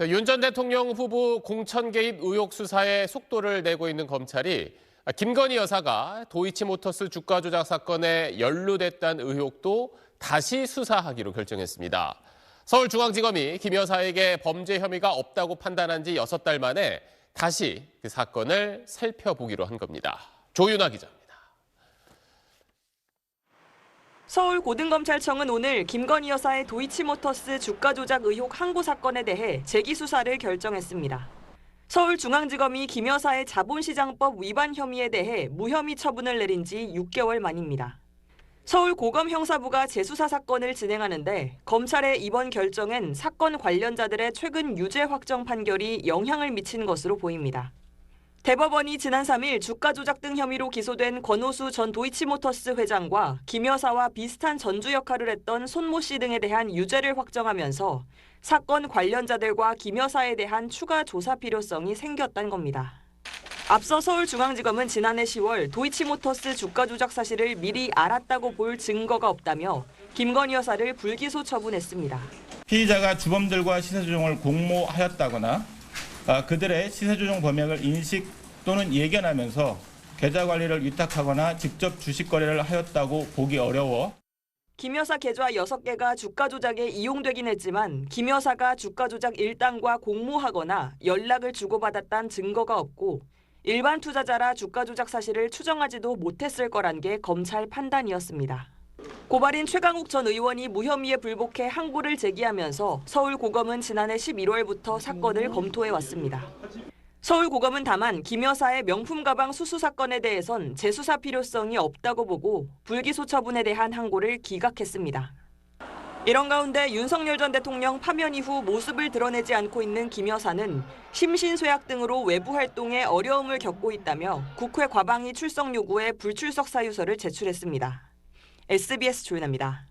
윤 전 대통령 후보 공천 개입 의혹 수사에 속도를 내고 있는 검찰이 김건희 여사가 도이치모터스 주가 조작 사건에 연루됐다는 의혹도 다시 수사하기로 결정했습니다. 서울중앙지검이 김 여사에게 범죄 혐의가 없다고 판단한 지 6달 만에 다시 그 사건을 살펴보기로 한 겁니다. 조윤아 기자입니다. 서울고등검찰청은 오늘 김건희 여사의 도이치모터스 주가 조작 의혹 항고 사건에 대해 재기수사를 결정했습니다. 서울중앙지검이 김 여사의 자본시장법 위반 혐의에 대해 무혐의 처분을 내린 지 6개월 만입니다. 서울고검형사부가 재수사 사건을 진행하는데 검찰의 이번 결정엔 사건 관련자들의 최근 유죄 확정 판결이 영향을 미친 것으로 보입니다. 대법원이 지난 3일 주가 조작 등 혐의로 기소된 권오수 전 도이치모터스 회장과 김 여사와 비슷한 전주 역할을 했던 손모 씨 등에 대한 유죄를 확정하면서 사건 관련자들과 김 여사에 대한 추가 조사 필요성이 생겼다는 겁니다. 앞서 서울중앙지검은 지난해 10월 도이치모터스 주가 조작 사실을 미리 알았다고 볼 증거가 없다며 김건희 여사를 불기소 처분했습니다. 피의자가 주범들과 시세조정을 공모하였다거나 그들의 시세조정 범행을 인식 또는 예견하면서 계좌 관리를 위탁하거나 직접 주식 거래를 하였다고 보기 어려워. 김 여사 계좌 6개가 주가 조작에 이용되긴 했지만 김 여사가 주가 조작 일당과 공모하거나 연락을 주고받았다는 증거가 없고 일반 투자자라 주가 조작 사실을 추정하지도 못했을 거란 게 검찰 판단이었습니다. 고발인 최강욱 전 의원이 무혐의에 불복해 항고를 제기하면서 서울고검은 지난해 11월부터 사건을 검토해왔습니다. 서울고검은 다만 김 여사의 명품 가방 수수 사건에 대해선 재수사 필요성이 없다고 보고 불기소 처분에 대한 항고를 기각했습니다. 이런 가운데 윤석열 전 대통령 파면 이후 모습을 드러내지 않고 있는 김 여사는 심신쇠약 등으로 외부 활동에 어려움을 겪고 있다며 국회 과방위 출석 요구에 불출석 사유서를 제출했습니다. SBS 조윤아입니다.